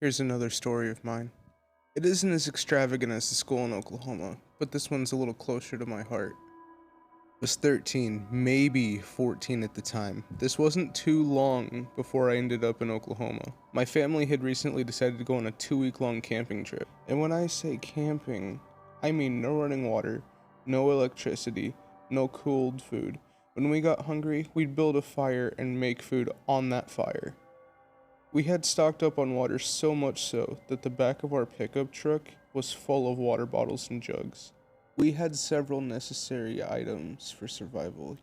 Here's another story of mine. It isn't as extravagant as the school in Oklahoma, but this one's a little closer to my heart. I was 13, maybe 14 at the time. This wasn't too long before I ended up in Oklahoma. My family had recently decided to go on a 2-week-long camping trip. And when I say camping, I mean no running water, no electricity, no cooled food. When we got hungry, we'd build a fire and make food on that fire. We had stocked up on water so much so that the back of our pickup truck was full of water bottles and jugs. We had several necessary items for survival,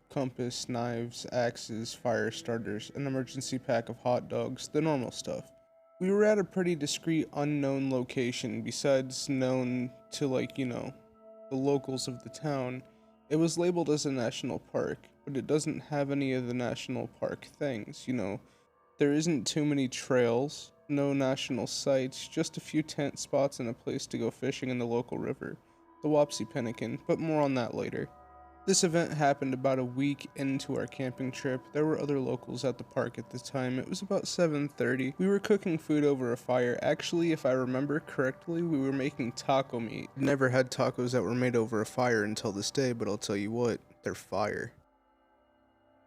compass, knives, axes, fire starters, an emergency pack of hot dogs, the normal stuff. We were at a pretty discreet unknown location besides known to the locals of the town. It was labeled as a national park, but it doesn't have any of the national park things, There isn't too many trails, no national sites, just a few tent spots and a place to go fishing in the local river, the Wapsipinicon, but more on that later. This event happened about a week into our camping trip. There were other locals at the park at the time. It was about 7:30. We were cooking food over a fire. Actually, if I remember correctly, we were making taco meat. Never had tacos that were made over a fire until this day, but I'll tell you what, they're fire.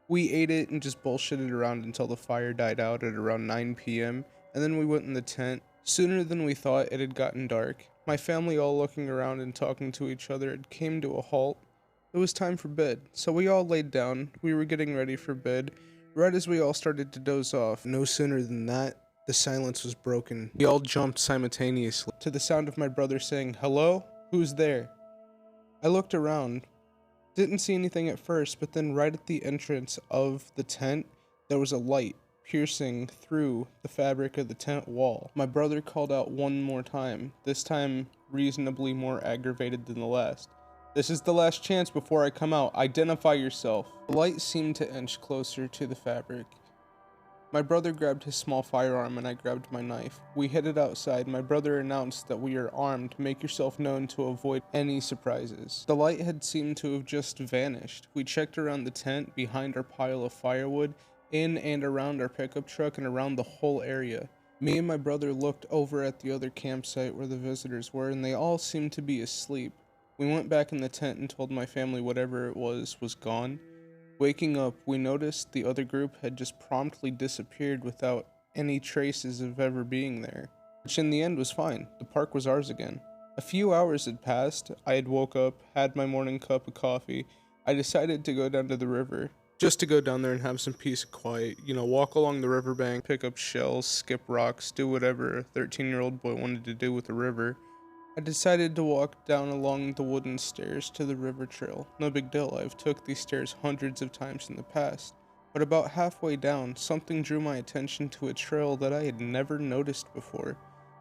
We ate it and just bullshitted around until the fire died out at around 9 p.m., and then we went in the tent. Sooner than we thought, it had gotten dark. My family, all looking around and talking to each other, it came to a halt. It was time for bed, so we all laid down. We were getting ready for bed. Right as we all started to doze off, no sooner than that, the silence was broken. We all jumped simultaneously to the sound of my brother saying, "Hello? Who's there?" I looked around. Didn't see anything at first, but then right at the entrance of the tent, there was a light piercing through the fabric of the tent wall. My brother called out one more time, this time reasonably more aggravated than the last. "This is the last chance before I come out. Identify yourself." The light seemed to inch closer to the fabric. My brother grabbed his small firearm and I grabbed my knife. We headed outside. My brother announced that we are armed. Make yourself known to avoid any surprises. The light had seemed to have just vanished. We checked around the tent, behind our pile of firewood, in and around our pickup truck, and around the whole area. Me and my brother looked over at the other campsite where the visitors were, and they all seemed to be asleep. We went back in the tent and told my family whatever it was gone. Waking up, we noticed the other group had just promptly disappeared without any traces of ever being there, which in the end was fine. The park was ours again. A few hours had passed. I had woke up, had my morning cup of coffee. I decided to go down to the river, just to go down there and have some peace and quiet, walk along the riverbank, pick up shells, skip rocks, do whatever a 13-year-old boy wanted to do with the river. I decided to walk down along the wooden stairs to the river trail. No big deal, I've took these stairs hundreds of times in the past. But about halfway down, something drew my attention to a trail that I had never noticed before.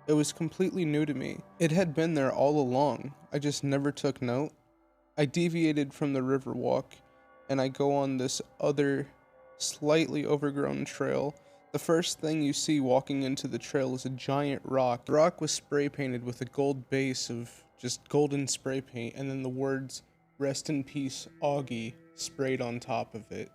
It was completely new to me. It had been there all along, I just never took note. I deviated from the river walk, and I go on this other, slightly overgrown trail. The first thing you see walking into the trail is a giant rock. The rock was spray painted with a gold base of just golden spray paint, and then the words, "Rest in peace, Augie," sprayed on top of it.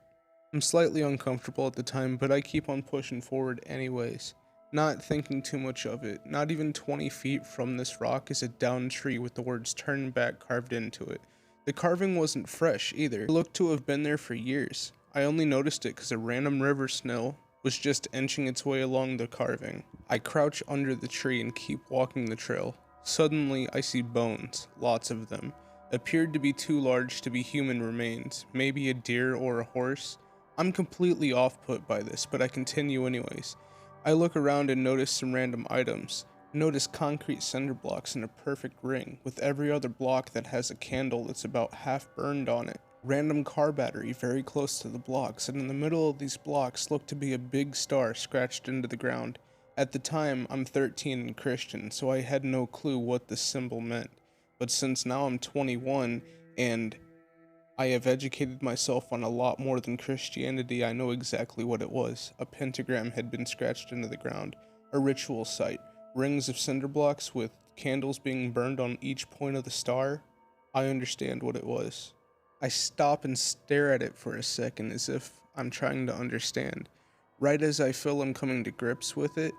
I'm slightly uncomfortable at the time, but I keep on pushing forward anyways, not thinking too much of it. Not even 20 feet from this rock is a downed tree with the words "Turn Back" carved into it. The carving wasn't fresh either. It looked to have been there for years. I only noticed it because a random river snail was just inching its way along the carving. I crouch under the tree and keep walking the trail. Suddenly, I see bones, lots of them. Appeared to be too large to be human remains, maybe a deer or a horse. I'm completely off-put by this, but I continue anyways. I look around and notice some random items. Notice concrete cinder blocks in a perfect ring, with every other block that has a candle that's about half burned on it. Random car battery very close to the blocks, and in the middle of these blocks looked to be a big star scratched into the ground. At the time, I'm 13 and Christian, so I had no clue what this symbol meant. But since now I'm 21, and I have educated myself on a lot more than Christianity, I know exactly what it was. A pentagram had been scratched into the ground, a ritual site, rings of cinder blocks with candles being burned on each point of the star. I understand what it was. I stop and stare at it for a second as if I'm trying to understand. Right as I feel I'm coming to grips with it,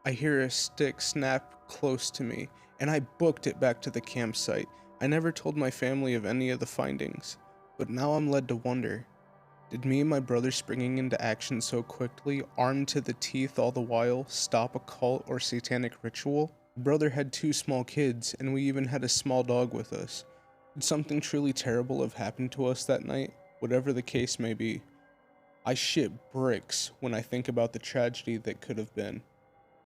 I hear a stick snap close to me, and I booked it back to the campsite. I never told my family of any of the findings, but now I'm led to wonder, did me and my brother springing into action so quickly, armed to the teeth all the while, stop a cult or satanic ritual? Brother had 2 small kids, and we even had a small dog with us. Did something truly terrible have happened to us that night? Whatever the case may be, I shit bricks when I think about the tragedy that could have been.